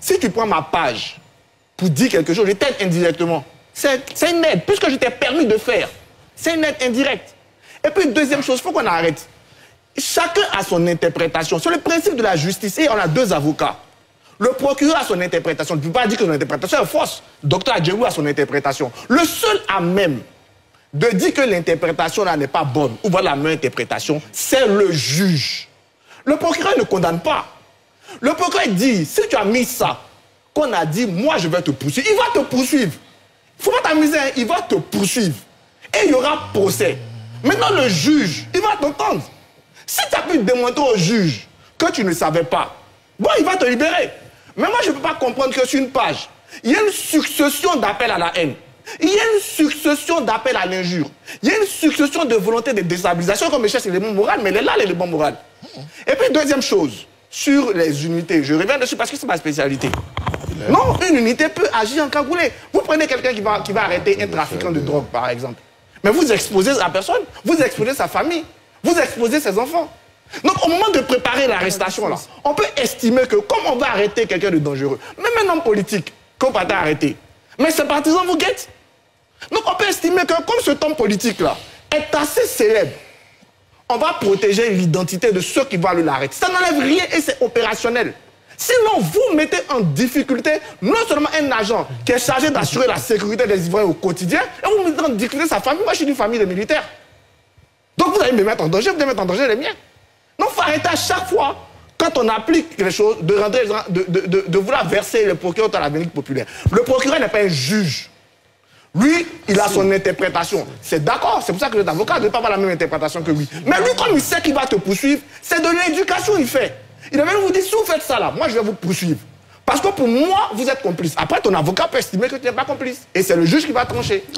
Si tu prends ma page pour dire quelque chose, je t'aide indirectement. C'est une aide, puisque je t'ai permis de faire. C'est une aide indirecte. Et puis, deuxième chose, il faut qu'on arrête. Chacun a son interprétation. Sur le principe de la justice, et on a deux avocats. Le procureur a son interprétation. Je ne peux pas dire que son interprétation est fausse. Docteur Adjemou a son interprétation. Le seul à même de dire que l'interprétation là n'est pas bonne, ou voilà la même interprétation, c'est le juge. Le procureur ne condamne pas. Le procureur dit, si tu as mis ça, qu'on a dit, moi je vais te poursuivre, il va te poursuivre. Il ne faut pas t'amuser, hein, il va te poursuivre. Et il y aura procès. Maintenant, le juge, il va t'entendre. Si tu as pu démontrer au juge que tu ne savais pas, bon, il va te libérer. Mais moi, je ne peux pas comprendre que sur une page, il y a une succession d'appels à la haine. Il y a une succession d'appels à l'injure. Il y a une succession de volonté de déstabilisation, comme je cherche l'élément moral, mais il est là l'élément moral. Et puis, deuxième chose, sur les unités, je reviens dessus parce que c'est ma spécialité. Non, une unité peut agir en cagoulé. Vous prenez quelqu'un qui va arrêter un trafiquant de drogue, par exemple. Mais vous exposez la personne, vous exposez sa famille, vous exposez ses enfants. Donc, au moment de préparer l'arrestation, là, on peut estimer que comme on va arrêter quelqu'un de dangereux, même un homme politique qu'on va arrêter, mais ses partisans vous guettent. Donc, on peut estimer que comme cet homme politique-là est assez célèbre, on va protéger l'identité de ceux qui vont aller l'arrêter. Ça n'enlève rien et c'est opérationnel. Sinon, vous mettez en difficulté non seulement un agent qui est chargé d'assurer la sécurité des Ivoiriens au quotidien, et vous mettez en difficulté sa famille. Moi, je suis d'une famille de militaires. Donc, vous allez me mettre en danger, vous allez mettre en danger les miens. Donc, il faut arrêter à chaque fois, quand on applique les choses, de vouloir verser le procureur dans la vérité populaire. Le procureur n'est pas un juge. Lui, il a son interprétation. C'est d'accord, c'est pour ça que les avocats ne doivent pas avoir la même interprétation que lui. Mais lui, comme il sait qu'il va te poursuivre, c'est de l'éducation qu'il fait. Il va même vous dire, si vous faites ça là, moi je vais vous poursuivre. Parce que pour moi, vous êtes complice. Après, ton avocat peut estimer que tu n'es pas complice. Et c'est le juge qui va trancher.